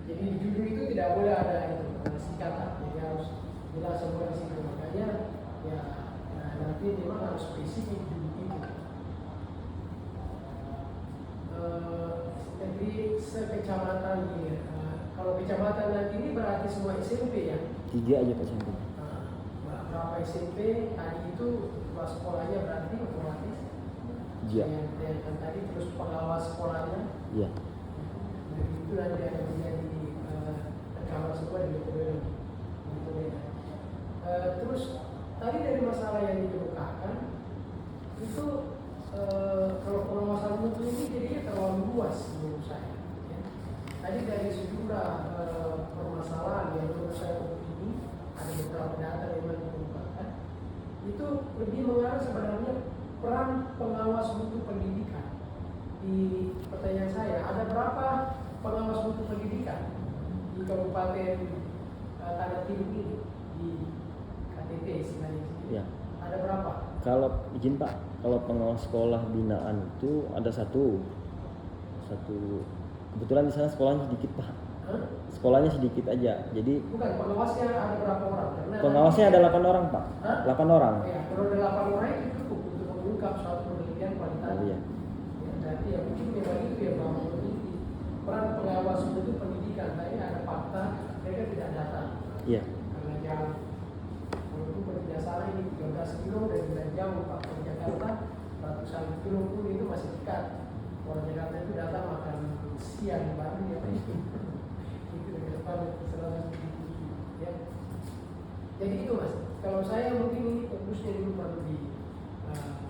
Jadi di judul itu tidak boleh ada itu singkatan, jadi harus jelas semua di situ. Makanya ya nanti memang harus spesifik judul itu. Jadi sekecamatan ini, kalau kecamatan nanti ini berarti semua SMP ya? 3 aja Pak SMP. Berapa SMP tadi itu kelas sekolahnya berarti otomatis? Iya. Yang tadi terus pengawas sekolahnya? Iya. Jadi itu nanti akan menjadi rekaman semua di metode. Terus tadi dari masalah yang dikemukakan itu kalau pengawasan mutu ini jadinya terlalu luas menurut saya. Ya. Tadi dari sejumlah permasalahan yang menurut saya ini ada beberapa data yang dikemukakan itu lebih mengarah sebenarnya peran pengawas mutu pendidikan. Di pertanyaan saya, ada berapa pengawas mutu pendidikan di Kabupaten Tanah Timur ini di KTT istilahnya? Ya. Ada berapa? Kalau izin Pak, kalau pengawas sekolah binaan itu ada satu. Kebetulan di sana sekolahnya sedikit Pak. Sekolahnya sedikit aja. Jadi bukan, pengawasnya ada berapa orang? Pengawasnya ada 8 orang Pak. 8 orang. Ya, kalau ada 8 orang itu cukup untuk mengungkap suatu penelitian kualitas. Oh, iya. Ya, berarti ya mungkin memang itu ya bahwa meneliti peran pengawas itu pendidikan. Tadi ada fakta mereka tidak datang. Iya. Karena jauh. Walaupun kalau tidak salah ini 13 kilo dari tidak jauh Pak, ke Jakarta ratusan kilo pun itu masih dekat. Orang Jakarta itu datang makan siang baru ya Pak. Itu dari depan selalu ya. Jadi itu Mas, kalau saya mungkin ini fokusnya dulu perlu di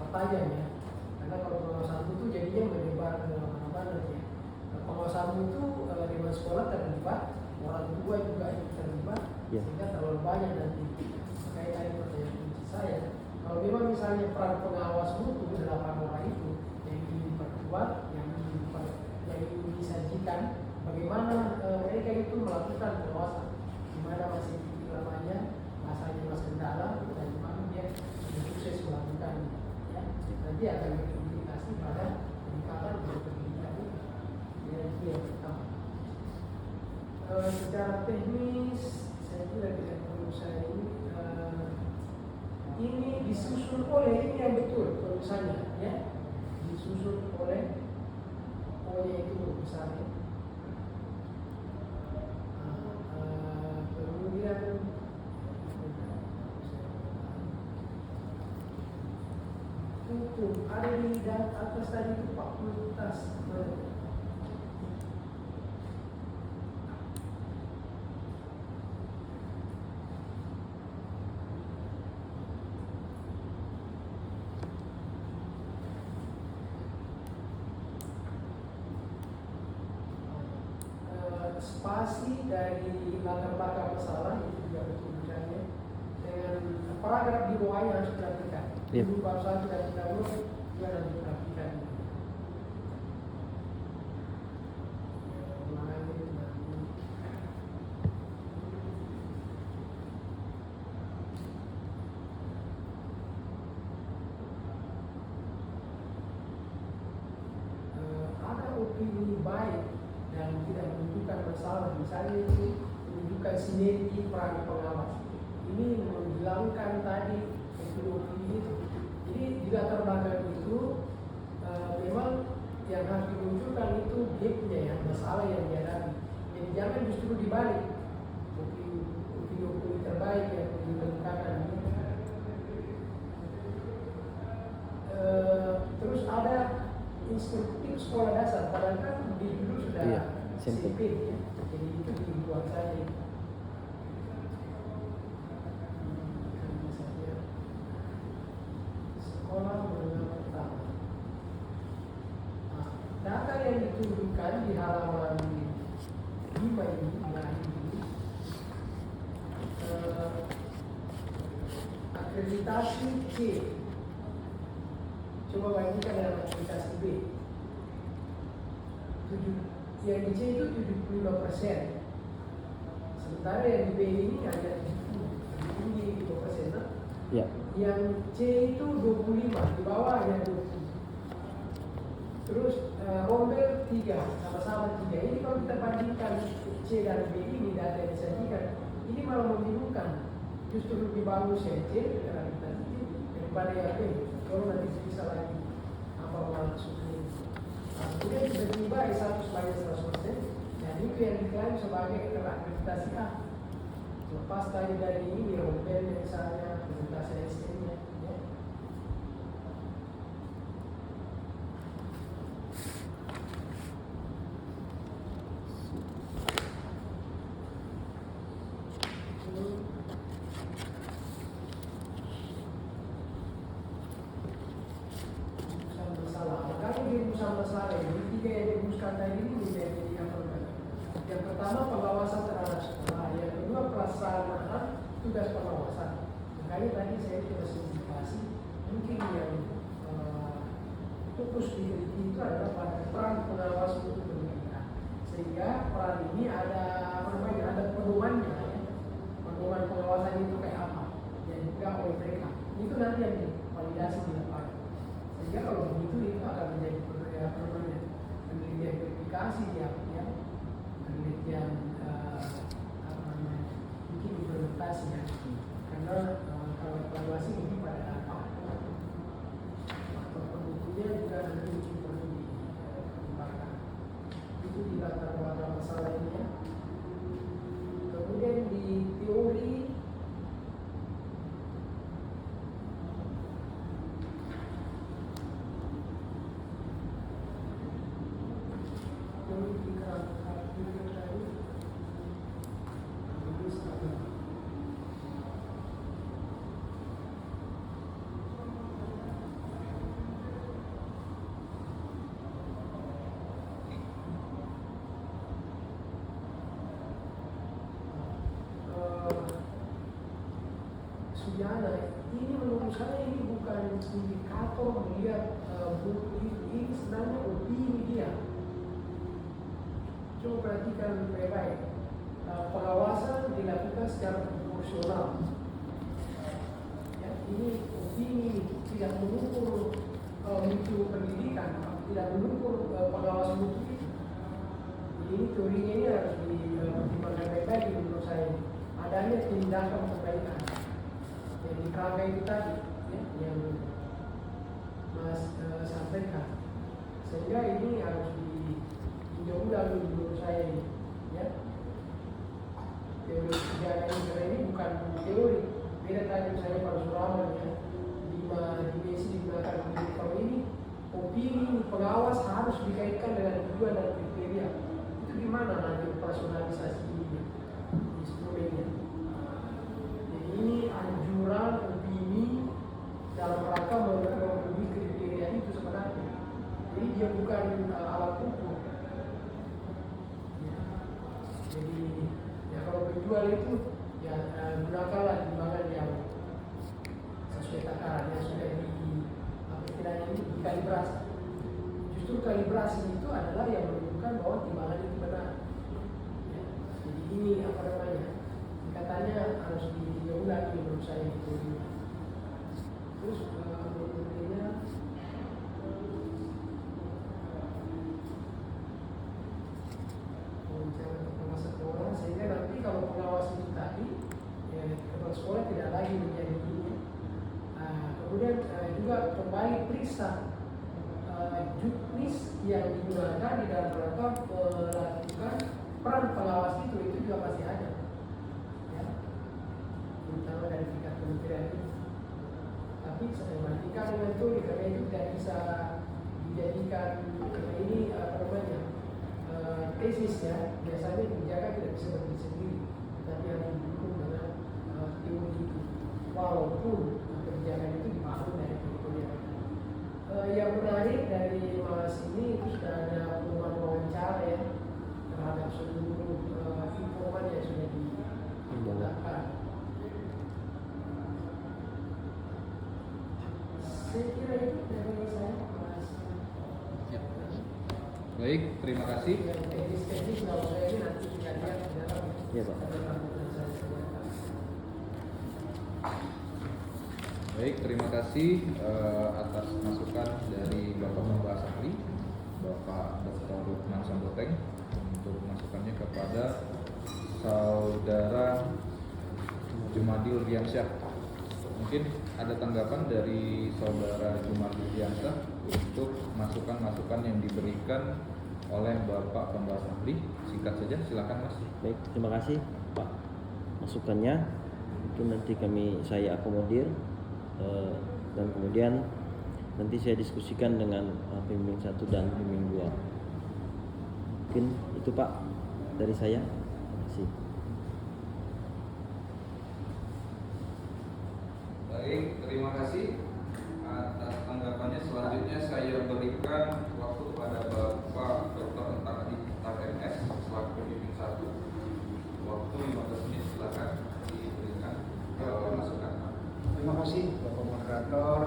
pertanyaan ya. Karena kalau pengawasan itu jadinya menyebar ke mana-mana ya. Pengawasan itu di sekolah terlibat, orang tua juga ikut terlibat, sehingga terlalu banyak nanti. Makanya tadi pertanyaan kunci saya, kalau memang misalnya peran pengawas mutu 8 orang itu yang ingin diperkuat, yang ingin disajikan, bagaimana mereka itu melakukan pengawasan, di mana masih namanya asalnya Mas Kendala, dan di mana dia sukses melakukan, ya. Nanti akan berimplikasi pada peningkatan pendidikan ini. Ya, itu yang pertama. Secara teknis, saya kira tidak perlu saya ini disusun oleh ini yang betul tulisannya, ya, disusun oleh itu misalnya. Kemudian hukum ada di atas tadi itu fakultas. Spasi dari latar belakang masalah itu juga betul misalnya dengan paragraf di bawahnya harus diperhatikan. Dulu bab 1 dan 30 juga harus diperhatikan. Ada opini baik dan tidak menunjukkan masalah, misalnya itu menunjukkan sinergi peran pengawas. Ini menghilangkan tadi opini itu. Jadi di latar belakang itu memang yang harus dimunculkan itu gapnya ya, masalah yang dihadapi. Jadi jangan justru dibalik opini terbaik yang dikemukakan. Terus ada instruktif sekolah dasar, padahal kan di dulu sudah SMP ya. Jadi itu dibuat saja. Sekolah menengah pertama. Nah, data yang ditunjukkan di halaman 5 ini, akreditasi C. Coba bandingkan dengan akreditasi B. Yang di C itu 75%. Sementara yang di B ini hanya 75%. Ya. Yang C itu 25, di bawah hanya 20. Terus rombel 3, sama-sama 3. Ini kalau kita bandingkan C dan B ini data yang disajikan, ini malah membingungkan. Justru lebih bagus ya C karena kita daripada yang B. Kalau nanti bisa lagi apa maksud ini. Nah, kemudian tiba-tiba S1 sebagai 100%, dan itu yang diklaim sebagai akreditasi A. Lepas tadi dari ini rombel misalnya akreditasi SN-nya. Ya. Masalah ini tiga yang dirumuskan tadi ini menjadi apa? Yang pertama pengawasan terhadap sekolah, yang kedua pelaksanaan tugas pengawasan. Makanya tadi saya coba simplifikasi, mungkin yang fokus di itu adalah pada peran pengawas untuk pendidikan. Sehingga peran ini ada apa namanya, ada pedomannya ya. Pedoman pengawasan itu kayak apa yang dipegang oleh mereka. Itu nanti yang divalidasi di lapangan. Sehingga kalau begitu itu akan menjadi apa namanya, penelitian verifikasi ya, penelitian apa namanya, mungkin implementasi ya. Karena kalau evaluasi ini pada faktor pendukungnya juga nanti mungkin perlu dikembangkan. Itu di latar belakang masalah ini ya. Kemudian di teori Sujana, ini menurut saya ini bukan indikator melihat ini sebenarnya opini dia. Coba perhatikan baik-baik. Pengawasan dilakukan secara proporsional. Ya, ini opini tidak mengukur mutu pendidikan, tidak mengukur pengawas mutu itu. Ini teorinya ini harus dipertimbangkan baik-baik menurut saya. Adanya tindakan perbaikan. Yang di kerangka itu tadi ya, yang Mas sampaikan, sehingga ini harus ditinjau ulang menurut saya ini ya. Teori sejarah ini bukan teori, beda tadi misalnya Pak Suraman ya, 5 dimensi digunakan untuk kalau ini opini pengawas harus dikaitkan dengan tujuan dan kriteria. Itu gimana nanti personalisasi instrumennya. Ini anjuran opini dalam rangka memenuhi kriteria itu sebenarnya. Jadi dia bukan alat ukur. Ya. Jadi ya kalau penjual itu ya gunakanlah timbangan yang sesuai takaran yang sudah dikalibrasi. Justru kalibrasi itu adalah yang menunjukkan bahwa timbangan itu benar. Ya. Jadi ini apa namanya? Katanya harus diulang lagi menurut saya itu. Terus kemudian kepala sekolah, sehingga nanti kalau pengawas itu tadi ya, kepala sekolah tidak lagi menjadi ini. Kemudian juga kembali periksa juknis yang digunakan di dalam rangka melakukan peran pengawas itu juga masih ada. Terutama dari tingkat kementerian itu. Tapi saya bandingkan dengan itu, karena itu tidak bisa dijadikan ini apa namanya tesis ya. Biasanya kebijakan tidak bisa berdiri sendiri, tetapi harus didukung dengan teori itu. Walaupun kebijakan itu dibangun dari kurikulum. Yang menarik dari Mas ini itu sudah ada pengumuman wawancara ya terhadap seluruh informan yang sudah digunakan. Saya kira itu dari saya, Mas. Ya. Baik, terima kasih. Teknis kalau saya ini nanti kita lihat di dalam. Iya, Pak. Baik, terima kasih atas masukan dari Bapak Pembahas Ahli. Bapak Dr. Lukman Samboteng untuk masukannya kepada Saudara Jumadil Diansyah. Mungkin ada tanggapan dari Saudara Jumadil Diansyah untuk masukan-masukan yang diberikan oleh Bapak Pembahas Ahli. Singkat saja, silakan Mas. Baik, terima kasih Pak masukannya. Mungkin nanti saya akomodir dan kemudian nanti saya diskusikan dengan pembimbing 1 dan pembimbing 2. Mungkin itu Pak dari saya. Terima kasih. Baik, terima kasih atas tanggapannya. Selanjutnya saya berikan waktu kepada Bapak Dr. Entang Adi MS selaku pembimbing 1. Waktu 15 menit, silakan diberikan masukan. Terima kasih Bapak Moderator,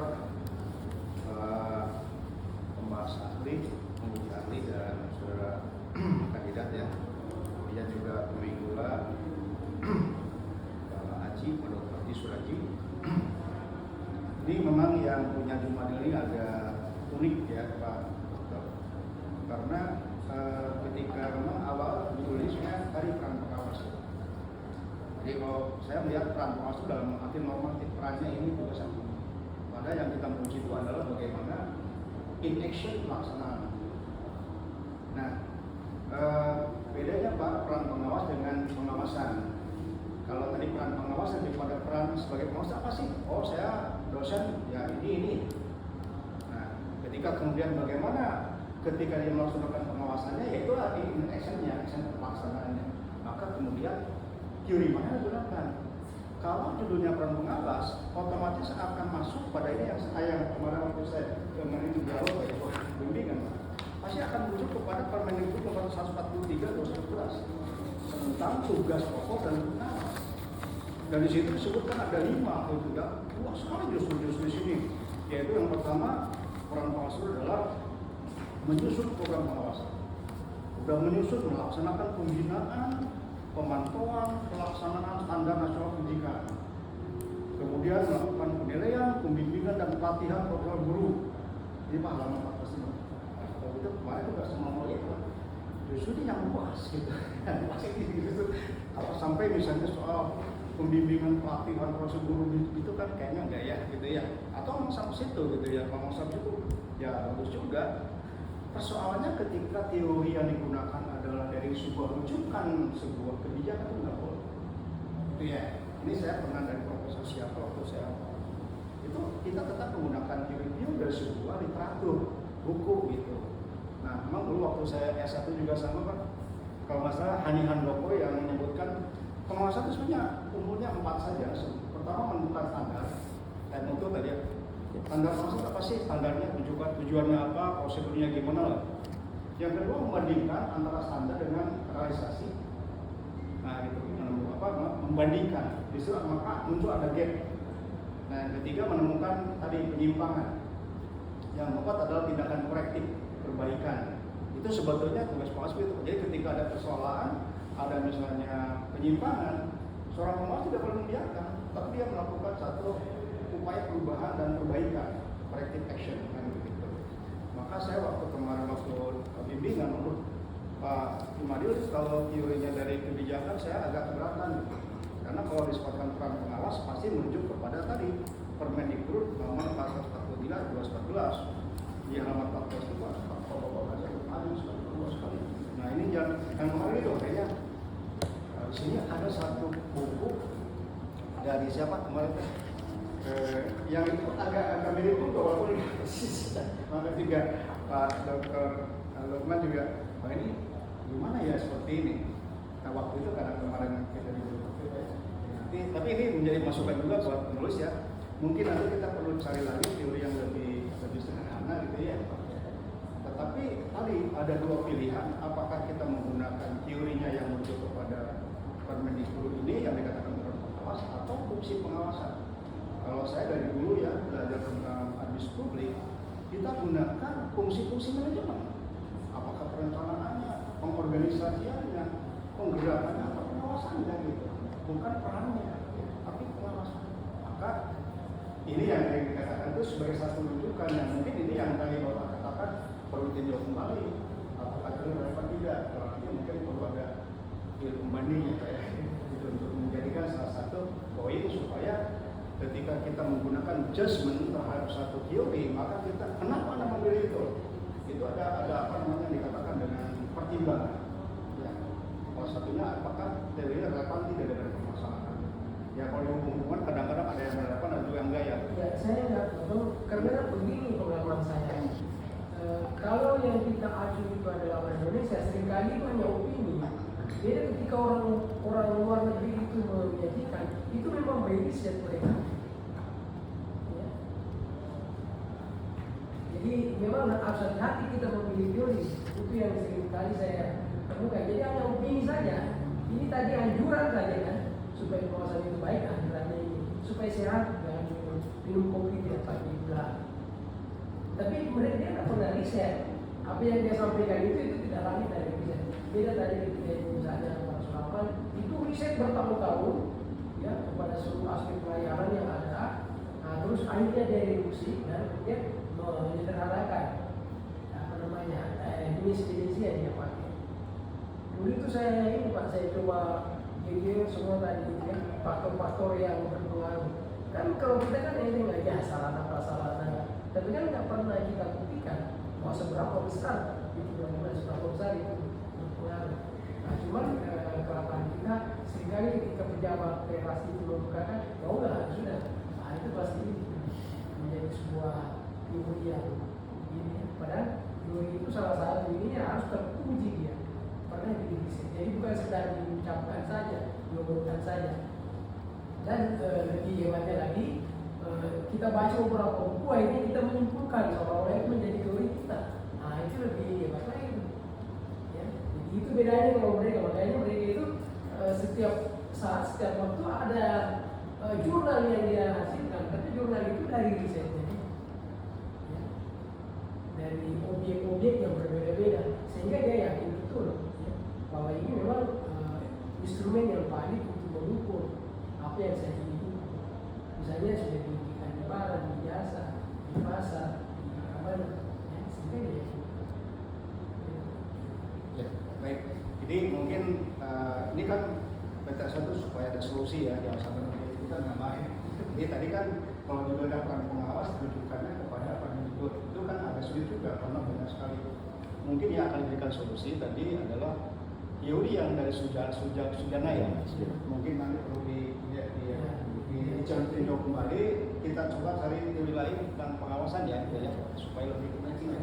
pembahas ahli, penguji ahli dan saudara kandidat ya. Kemudian juga pembimbing 2, Pak Aji, Pak Dr. Adi Suraji. Ini memang yang punya Jumadil ini agak unik ya Pak Dokter, karena ketika memang awal ditulisnya dari peran pengawas. Jadi kalau saya melihat peran pengawas itu dalam arti normatif, perannya ini tugas satu. Padahal yang kita uji itu adalah bagaimana in action pelaksanaan. Nah, bedanya Pak peran pengawas dengan pengawasan. Kalau tadi peran pengawas lebih pada peran sebagai pengawas apa sih? Oh saya dosen ya ini. Nah, ketika kemudian bagaimana ketika dia melaksanakan pengawasannya, yaitu in actionnya, action pelaksanaannya. Maka kemudian teori mana digunakan? Kalau judulnya peran pengawas, otomatis akan masuk pada ini yang saya kemarin waktu saya dengan ini dialog dari bimbingan, pasti akan merujuk kepada Permendikbud nomor 143/2011 tentang tugas pokok dan pengawas. Dan di situ disebutkan ada 5 itu ya, luas sekali justru di sini. Yaitu yang pertama, peran pengawas itu adalah menyusun program pengawasan, sudah menyusun melaksanakan pembinaan, pemantauan, pelaksanaan standar nasional pendidikan, kemudian melakukan penilaian, pembimbingan dan pelatihan program guru. Ini Pak halaman 14 ini. Kalau itu kemarin juga semua mau itu, justru ini yang luas gitu. Masih gitu. Apa sampai misalnya soal pembimbingan pelatihan proses guru itu kan kayaknya enggak ya gitu ya, atau mau sampai situ gitu ya, kalau mau sampai itu ya bagus juga. Persoalannya ketika teori yang digunakan adalah dari sebuah rujukan sebuah kebijakan itu nggak boleh. Itu ya. Ini saya pernah dari profesor siapa waktu saya itu kita tetap menggunakan teori dari sebuah literatur buku gitu. Nah, memang dulu waktu saya S1 juga sama Pak. Kalau nggak salah Hani Handoko yang menyebutkan pengawasan itu sebenarnya umurnya 4 saja. Pertama menentukan standar dan untuk tadi standar pengawasan apa sih standarnya, tujuannya apa, prosedurnya gimana lah. Yang kedua membandingkan antara standar dengan realisasi. Nah itu membandingkan, disitu maka muncul ada gap. Nah yang ketiga menemukan tadi penyimpangan. Yang keempat adalah tindakan korektif, perbaikan. Itu sebetulnya tugas pengawas itu. Jadi ketika ada persoalan, ada misalnya penyimpangan, seorang pengawas tidak perlu membiarkan, tapi dia melakukan satu upaya perubahan dan perbaikan, corrective action kan begitu. Maka saya waktu kemarin waktu bimbingan untuk Pak Jumadil, kalau teorinya dari kebijakan saya agak keberatan gitu. Karena kalau disebutkan peran pengawas pasti merujuk kepada tadi Permendikbud nomor 443/2014 di halaman 14 itu sekali. Nah ini yang kemarin itu kayaknya di sini ada satu buku dari siapa kemarin yang itu agak mirip juga walaupun maka juga Pak Dr. Lukman juga ini gimana ya seperti ini. Nah waktu itu karena kemarin kita tapi ini menjadi masukan juga buat penulis ya. Mungkin nanti kita perlu cari lagi teori yang lebih sederhana gitu ya. Tetapi tadi ada 2 pilihan, apakah kita menggunakan teorinya yang merujuk kepada Permendikbud ini yang dikatakan pengawas atau fungsi pengawasan. Kalau saya dari dulu ya belajar tentang administrasi publik, kita gunakan fungsi-fungsi manajemen. Apakah perencanaannya, pengorganisasiannya, penggerakannya atau pengawasannya gitu. Bukan perannya, tapi pengawasan. Maka ini yang dikatakan itu sebagai satu rujukan yang mungkin ini yang tadi Bapak katakan perlu tinjau kembali apakah itu relevan tidak. Kalau nanti mungkin perlu ada ilmu bandingnya kayak itu untuk menjadikan salah satu poin supaya ketika kita menggunakan judgment terhadap satu teori, maka kita kenapa Anda memilih itu ada apa namanya dikatakan dengan pertimbangan. Ya. Salah satunya apakah teorinya relevan tidak dengan permasalahan. Ya kalau hubungan kadang-kadang ada yang relevan ada juga yang enggak ya. Ya saya nggak tahu karena begini pengalaman saya. Kalau yang kita acu itu adalah orang Indonesia, seringkali itu hanya opini. Beda ketika orang luar negeri itu menyajikan, itu memang riset mereka. Ya. Jadi memang harus hati-hati kita memilih teori. Itu yang seringkali saya temukan. Jadi hanya opini saja. Ini tadi anjuran saja kan, supaya kawasan itu baik, anjurannya ini supaya sehat, jangan minum kopi tidak pagi gula. Tapi mereka dia tak pernah riset. Apa yang dia sampaikan itu tidak lagi dari riset. Beda tadi ketika misalnya Pak Surapan itu riset bertahun-tahun ya kepada seluruh aspek pelayanan yang ada. Nah, terus akhirnya dia reduksi dan dia menyederhanakan apa namanya jenis-jenis yang dia pakai. Dulu itu saya ini Pak, saya coba video semua tadi ya faktor-faktor yang berpengaruh. Kan kalau kita kan ini nggak ya salah apa salah. Tapi kan nggak pernah kita buktikan bahwa seberapa besar itu seberapa besar itu berpengaruh. Nah cuman kelemahan kita seringkali ketika pejabat federasi itu membukakan, oh enggak sudah, nah itu pasti menjadi sebuah teori yang ini. Padahal teori itu salah satu ini harus teruji dia, pernah diriset. Jadi bukan sekedar diucapkan saja, diomongkan saja. Dan lebih hebatnya lagi. Kita baca beberapa buku ini kita menyimpulkan seolah-olah itu menjadi teori kita. Nah itu lebih hebat lagi. Ya. Jadi itu bedanya kalau mereka, makanya mereka itu setiap saat setiap waktu ada jurnal yang dia hasilkan, tapi jurnal itu dari risetnya, ya. Dari objek-objek yang berbeda-beda, sehingga dia yakin betul ya, bahwa ini memang instrumen yang valid untuk mengukur apa yang saya ingin. Misalnya sudah diujikan di barang, di jasa, di pasar, di mana, ya, sehingga ya. Ya, baik. Jadi mungkin ini kan PT1 supaya ada solusi ya, yang sama itu kan nggak main. Jadi tadi kan kalau juga ada peran pengawas rujukannya kepada apa itu kan agak sulit juga karena banyak sekali. Mungkin yang akan diberikan solusi tadi adalah teori yang dari Sujana ya. Mungkin nanti perlu dicontoh kembali, kita coba cari teori lain tentang pengawasan ya, supaya lebih penting ya.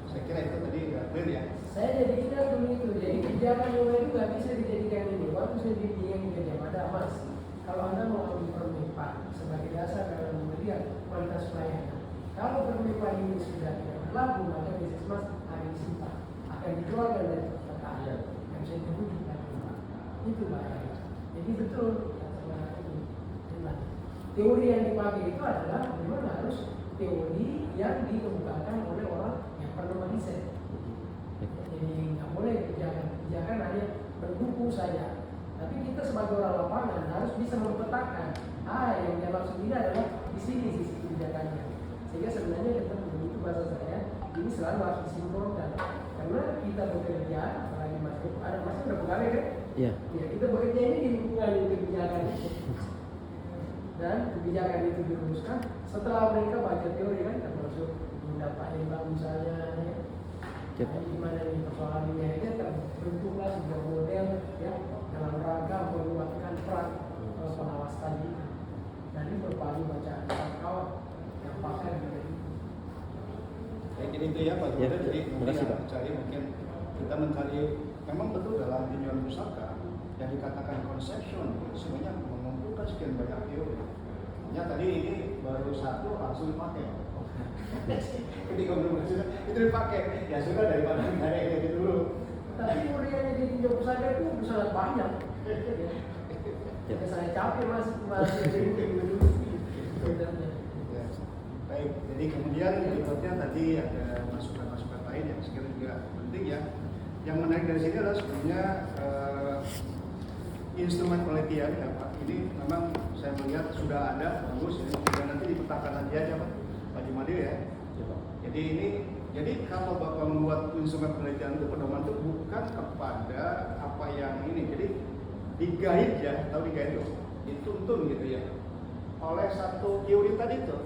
Saya kira itu tadi nggak clear ya. Saya jadi kita dulu itu, jadi kebijakan yang itu nggak bisa dijadikan ini. Waktu saya dibimbing kerja pada Mas, kalau Anda mau ambil permepa sebagai dasar dalam melihat kualitas pelayanan, kalau permepa ini sudah tidak berlaku, maka bisnis Mas akan disimpan, akan dikeluarkan dari perpustakaan, yang bisa diwujudkan itu bahaya. Jadi betul. Teori yang dipakai itu adalah memang harus teori yang dikemukakan oleh orang yang pernah meriset. Jadi nggak boleh kebijakan hanya berbuku saja. Tapi kita sebagai orang lapangan harus bisa mempetakan. Yang dia maksud ini adalah di sini sisi kebijakannya. Sehingga sebenarnya kita begitu bahasa saya ini selalu harus disinkronkan. Karena kita bekerja, apalagi ada masih udah pegawai kan? Iya. Ya, kita bekerja ini di lingkungan kebijakan. Dan kebijakan itu dirumuskan setelah mereka baca teori kan, termasuk mendapat imbang misalnya ya, gimana nih persoalannya ini terbentuklah sebuah model ya dalam rangka menguatkan peran pengawas tadi. Dan ini berpaling bacaan kawan yang pakar juga. Baik, jadi itu ya Pak Gubernur. Ya, jadi mungkin kita mencari memang betul dalam tinjauan pusaka yang dikatakan conception sebenarnya mengumpulkan sekian banyak teori. Ya tadi ini baru satu langsung dipakai. Ketika belum sudah itu dipakai, ya sudah daripada nggak ada yang dulu. Tapi kemudian di tinjau pusaka itu sangat banyak. Ya saya capek mas dulu. Baik, jadi kemudian berikutnya tadi ada masukan-masukan lain yang sekiranya juga penting ya. Yang menarik dari sini adalah sebenarnya instrumen penelitian ya Pak. Ini memang saya melihat sudah ada bagus ya. Dan nanti dipetakan nanti aja Pak Jumadil ya. Jadi ini Jadi kalau Bapak membuat instrumen penelitian itu pedoman itu bukan kepada apa yang ini. Jadi digait ya, tahu digait itu, dituntun gitu ya oleh satu teori tadi itu.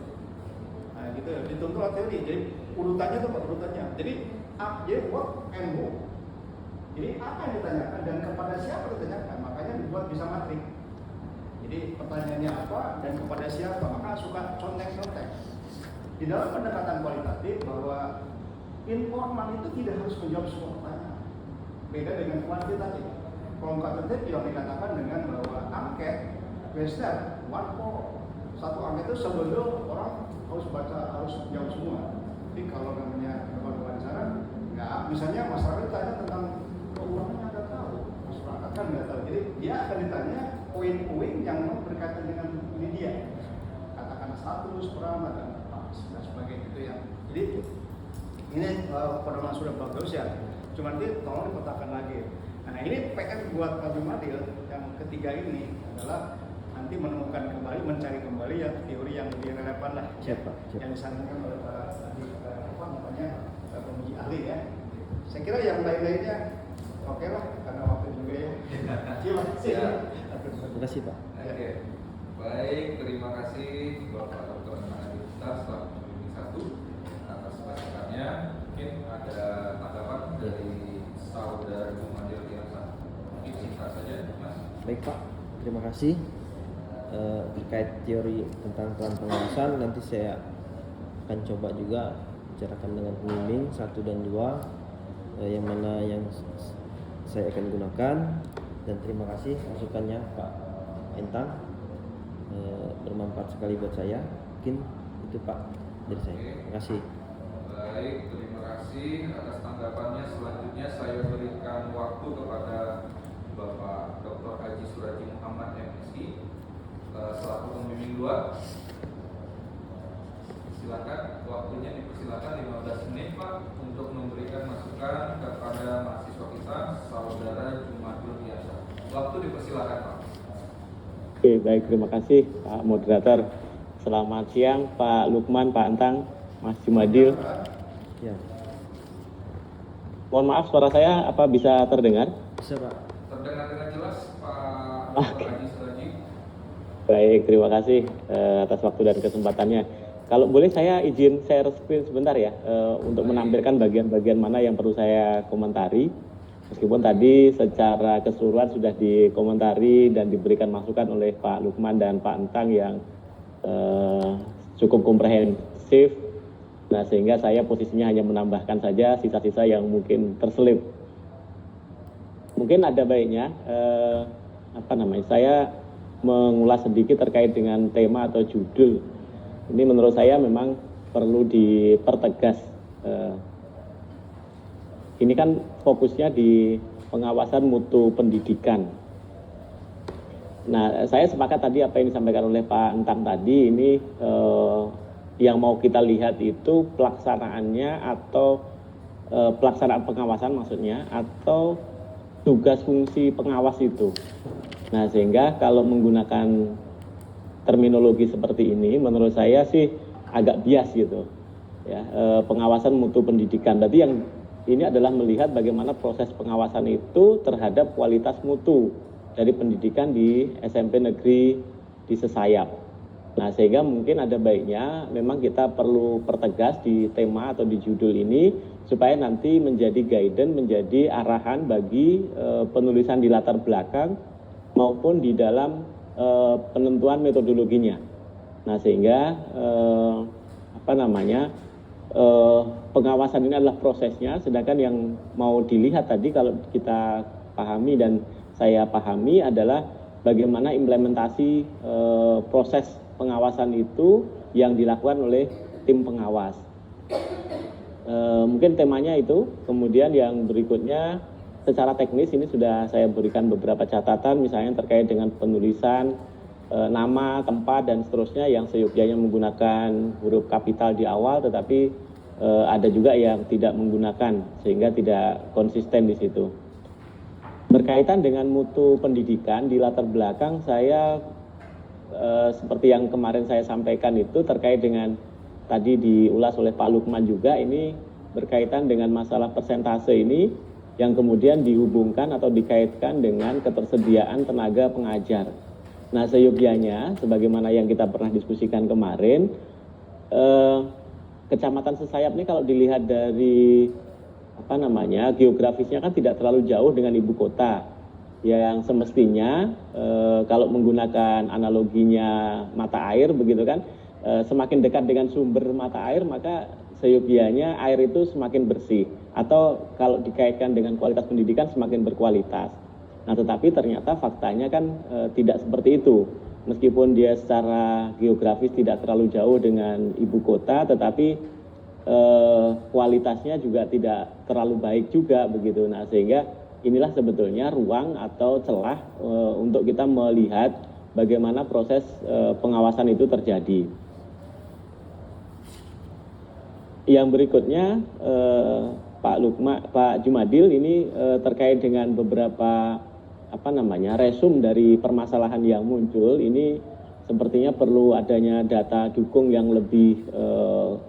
Nah gitu ya, dituntun oleh teori. Jadi urutannya itu apa urutannya? Jadi what and who. Jadi apa yang ditanyakan dan kepada siapa ditanyakan, makanya dibuat bisa matrik. Jadi pertanyaannya apa dan kepada siapa, maka suka contek-contek. Di dalam pendekatan kualitatif bahwa informan itu tidak harus menjawab semua pertanyaan. Beda dengan kuantitatif. Kalau kuantitatif yang dikatakan dengan bahwa angket, biasanya one for satu angket itu sebelum orang harus baca, harus jawab semua. Jadi kalau namanya wawancara, nggak, misalnya masyarakat ditanya tentang keuangan nggak tahu, masyarakat kan nggak tahu. Jadi dia akan ditanya poin-poin yang berkaitan dengan ini dia, katakan status, peran, dan sebagainya itu ya. Jadi ini pedoman sudah bagus ya, cuma nanti tolong dipetakan lagi. Nah ini PR buat Pak Jumadil yang ketiga ini adalah nanti menemukan kembali, mencari kembali yang teori yang lebih relevan lah. Siapa? Yang disarankan oleh penguji ahli ya. Saya kira yang lain-lainnya oke lah, karena waktu juga ya. Terima kasih. Terima kasih Pak. Oke. Baik, terima kasih Bapak Dr. Anandita selaku pembimbing 1 atas masukannya. Mungkin ada tanggapan dari Saudara Jumadil Tiasa. Mungkin singkat saja, Mas. Baik Pak, terima kasih. Terkait teori tentang peran pengawasan, nanti saya akan coba juga bicarakan dengan pembimbing 1 dan 2 yang mana yang saya akan gunakan. Dan terima kasih masukannya Pak Entang, bermanfaat sekali buat saya. Mungkin itu Pak dari saya. Terima kasih. Baik, terima kasih atas tanggapannya. Selanjutnya saya berikan waktu kepada Bapak Dr. Haji Suraji Muhammad MSI selaku pembimbing 2. Silakan, waktunya dipersilakan 15 menit Pak untuk memberikan masukan kepada mahasiswa kita, Saudara Jumadil Tiasa. Waktu dipersilakan Pak. Oke, baik, terima kasih Pak Moderator. Selamat siang Pak Lukman, Pak Entang, Mas Jumadil. Ya, Mohon maaf, suara saya apa bisa terdengar? bisa Pak. Terdengar dengan jelas Pak Dr. Haji Suraji. Baik, terima kasih atas waktu dan kesempatannya. Kalau boleh saya izin share screen sebentar ya, untuk menampilkan bagian-bagian mana yang perlu saya komentari. Meskipun tadi secara keseluruhan sudah dikomentari dan diberikan masukan oleh Pak Lukman dan Pak Entang yang cukup komprehensif. Nah, sehingga saya posisinya hanya menambahkan saja sisa-sisa yang mungkin terselip. Mungkin ada baiknya saya mengulas sedikit terkait dengan tema atau judul. Ini menurut saya memang perlu dipertegas. Ini kan fokusnya di pengawasan mutu pendidikan. Nah, saya sepakat tadi apa yang disampaikan oleh Pak Entang tadi. Ini yang mau kita lihat itu pelaksanaannya atau pelaksanaan pengawasan maksudnya, atau tugas fungsi pengawas itu. Nah, sehingga kalau menggunakan terminologi seperti ini, menurut saya sih agak bias gitu, ya. Pengawasan mutu pendidikan. Berarti yang ini adalah melihat bagaimana proses pengawasan itu terhadap kualitas mutu dari pendidikan di SMP negeri di Sesayap. Nah, sehingga mungkin ada baiknya memang kita perlu pertegas di tema atau di judul ini supaya nanti menjadi guidance, menjadi arahan bagi penulisan di latar belakang maupun di dalam penentuan metodologinya. Nah, sehingga pengawasan ini adalah prosesnya, sedangkan yang mau dilihat tadi kalau kita pahami dan saya pahami adalah bagaimana implementasi proses pengawasan itu yang dilakukan oleh tim pengawas. Mungkin temanya itu. Kemudian yang berikutnya secara teknis ini sudah saya berikan beberapa catatan, misalnya terkait dengan penulisan nama, tempat, dan seterusnya yang seyogyanya menggunakan huruf kapital di awal, tetapi ada juga yang tidak menggunakan sehingga tidak konsisten di situ. Berkaitan dengan mutu pendidikan di latar belakang saya seperti yang kemarin saya sampaikan itu terkait dengan tadi diulas oleh Pak Lukman juga, ini berkaitan dengan masalah persentase ini yang kemudian dihubungkan atau dikaitkan dengan ketersediaan tenaga pengajar. Nah, seyogianya, sebagaimana yang kita pernah diskusikan kemarin, Kecamatan Sesayap ini kalau dilihat dari geografisnya kan tidak terlalu jauh dengan ibu kota, yang semestinya kalau menggunakan analoginya mata air begitu kan, semakin dekat dengan sumber mata air maka seyogianya air itu semakin bersih, atau kalau dikaitkan dengan kualitas pendidikan semakin berkualitas. Nah, tetapi ternyata faktanya kan tidak seperti itu. Meskipun dia secara geografis tidak terlalu jauh dengan ibu kota, tetapi kualitasnya juga tidak terlalu baik juga begitu. Nah, sehingga inilah sebetulnya ruang atau celah untuk kita melihat bagaimana proses pengawasan itu terjadi. Yang berikutnya Pak Jumadil ini terkait dengan beberapa resum dari permasalahan yang muncul. Ini sepertinya perlu adanya data dukung yang lebih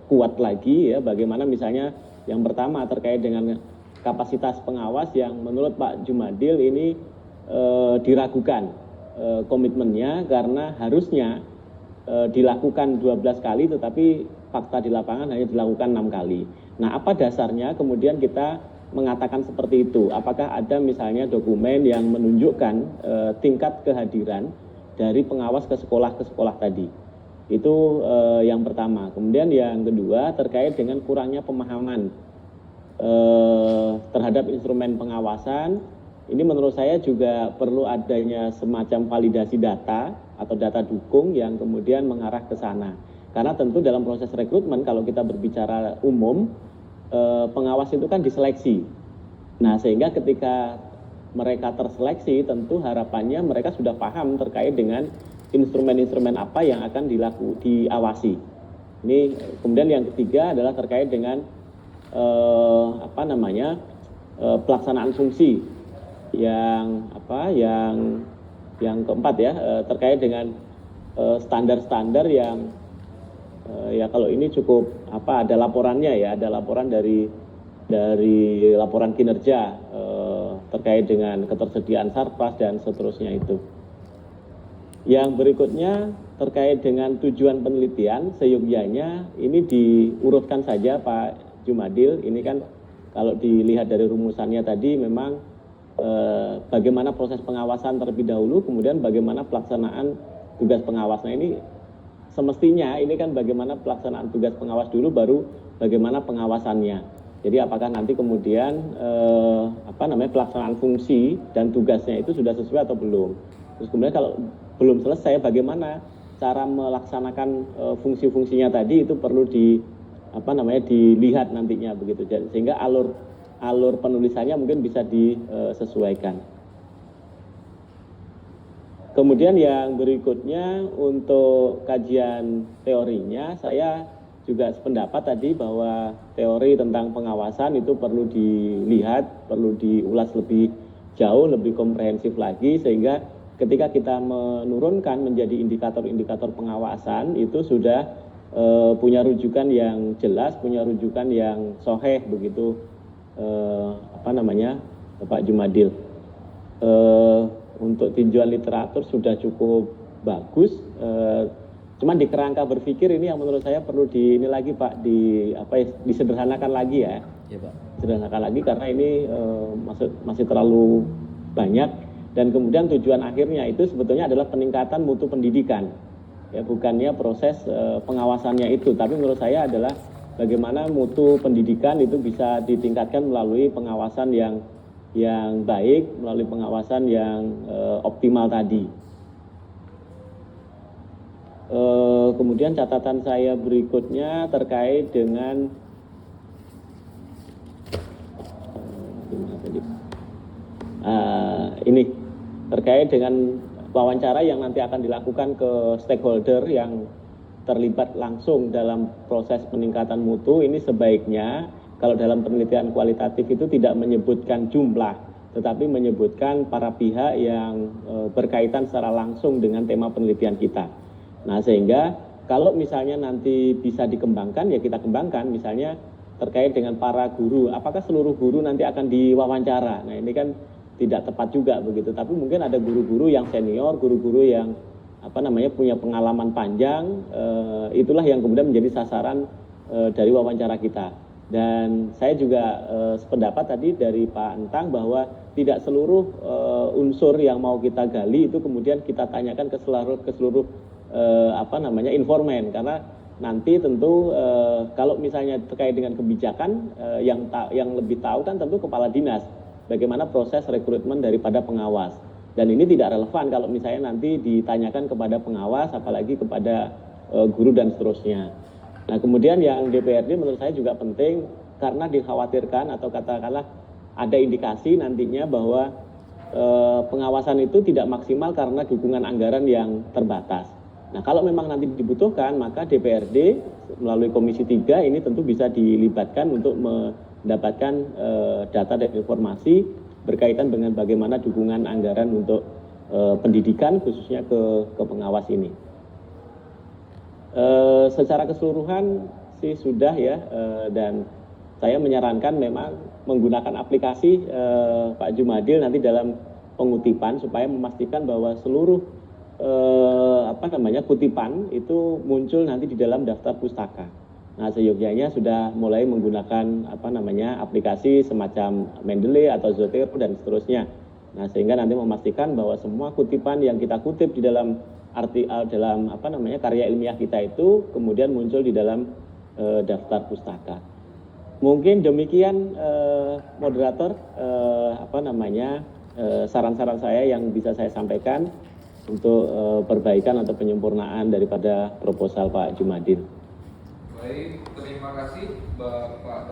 kuat lagi ya. Bagaimana misalnya yang pertama terkait dengan kapasitas pengawas yang menurut Pak Jumadil ini diragukan komitmennya karena harusnya dilakukan 12 kali tetapi fakta di lapangan hanya dilakukan 6 kali. Nah, apa dasarnya kemudian kita mengatakan seperti itu? Apakah ada misalnya dokumen yang menunjukkan tingkat kehadiran dari pengawas ke sekolah tadi? Itu yang pertama. Kemudian yang kedua terkait dengan kurangnya pemahaman terhadap instrumen pengawasan. Ini menurut saya juga perlu adanya semacam validasi data atau data dukung yang kemudian mengarah ke sana. Karena tentu dalam proses rekrutmen kalau kita berbicara umum, pengawas itu kan diseleksi. Nah, sehingga ketika mereka terseleksi tentu harapannya mereka sudah paham terkait dengan instrumen-instrumen apa yang akan diawasi. Ini kemudian yang ketiga adalah terkait dengan pelaksanaan fungsi. Yang keempat ya, terkait dengan standar-standar yang ya kalau ini cukup ada laporannya ya, ada laporan dari laporan kinerja terkait dengan ketersediaan sarpas dan seterusnya itu. Yang berikutnya terkait dengan tujuan penelitian, seyogyanya ini diurutkan saja Pak Jumadil. Ini kan kalau dilihat dari rumusannya tadi memang bagaimana proses pengawasan terlebih dahulu, kemudian bagaimana pelaksanaan tugas pengawas. Nah, ini semestinya ini kan bagaimana pelaksanaan tugas pengawas dulu baru bagaimana pengawasannya. Jadi apakah nanti kemudian pelaksanaan fungsi dan tugasnya itu sudah sesuai atau belum. Terus kemudian kalau belum selesai bagaimana cara melaksanakan fungsi-fungsinya tadi itu perlu dilihat nantinya begitu. Sehingga alur penulisannya mungkin bisa disesuaikan. Kemudian yang berikutnya untuk kajian teorinya, saya juga sependapat tadi bahwa teori tentang pengawasan itu perlu dilihat, perlu diulas lebih jauh, lebih komprehensif lagi, sehingga ketika kita menurunkan menjadi indikator-indikator pengawasan itu sudah punya rujukan yang jelas, punya rujukan yang sahih begitu Pak Jumadil. Untuk tinjauan literatur sudah cukup bagus, cuman di kerangka berpikir ini yang menurut saya perlu disederhanakan lagi ya. Ya, Pak. Sederhanakan lagi karena ini masih terlalu banyak, dan kemudian tujuan akhirnya itu sebetulnya adalah peningkatan mutu pendidikan. Ya, bukannya proses pengawasannya itu, tapi menurut saya adalah bagaimana mutu pendidikan itu bisa ditingkatkan melalui pengawasan yang baik, melalui pengawasan yang optimal tadi. Kemudian catatan saya berikutnya terkait dengan ini terkait dengan wawancara yang nanti akan dilakukan ke stakeholder yang terlibat langsung dalam proses peningkatan mutu. Ini sebaiknya kalau dalam penelitian kualitatif itu tidak menyebutkan jumlah, tetapi menyebutkan para pihak yang berkaitan secara langsung dengan tema penelitian kita. Nah, sehingga kalau misalnya nanti bisa dikembangkan, ya kita kembangkan. Misalnya terkait dengan para guru. Apakah seluruh guru nanti akan diwawancara? Nah, ini kan tidak tepat juga begitu. Tapi mungkin ada guru-guru yang senior, guru-guru yang punya pengalaman panjang. Itulah yang kemudian menjadi sasaran dari wawancara kita. Dan saya juga sependapat tadi dari Pak Entang bahwa tidak seluruh unsur yang mau kita gali itu kemudian kita tanyakan ke seluruh informan, karena nanti tentu kalau misalnya terkait dengan kebijakan yang lebih tahu kan tentu kepala dinas bagaimana proses rekrutmen daripada pengawas, dan ini tidak relevan kalau misalnya nanti ditanyakan kepada pengawas apalagi kepada guru dan seterusnya. Nah, kemudian yang DPRD menurut saya juga penting karena dikhawatirkan atau katakanlah ada indikasi nantinya bahwa pengawasan itu tidak maksimal karena dukungan anggaran yang terbatas. Nah, kalau memang nanti dibutuhkan, maka DPRD melalui Komisi 3 ini tentu bisa dilibatkan untuk mendapatkan data dan informasi berkaitan dengan bagaimana dukungan anggaran untuk pendidikan khususnya ke pengawas ini. Secara keseluruhan sih sudah ya, dan saya menyarankan memang menggunakan aplikasi Pak Jumadil nanti dalam pengutipan supaya memastikan bahwa seluruh kutipan itu muncul nanti di dalam daftar pustaka. Nah, seyogyanya sudah mulai menggunakan aplikasi semacam Mendeley atau Zotero dan seterusnya. Nah, sehingga nanti memastikan bahwa semua kutipan yang kita kutip di dalam karya ilmiah kita itu kemudian muncul di dalam daftar pustaka. Mungkin demikian moderator saran-saran saya yang bisa saya sampaikan untuk perbaikan atau penyempurnaan daripada proposal Pak Jumadil. Baik, terima kasih Bapak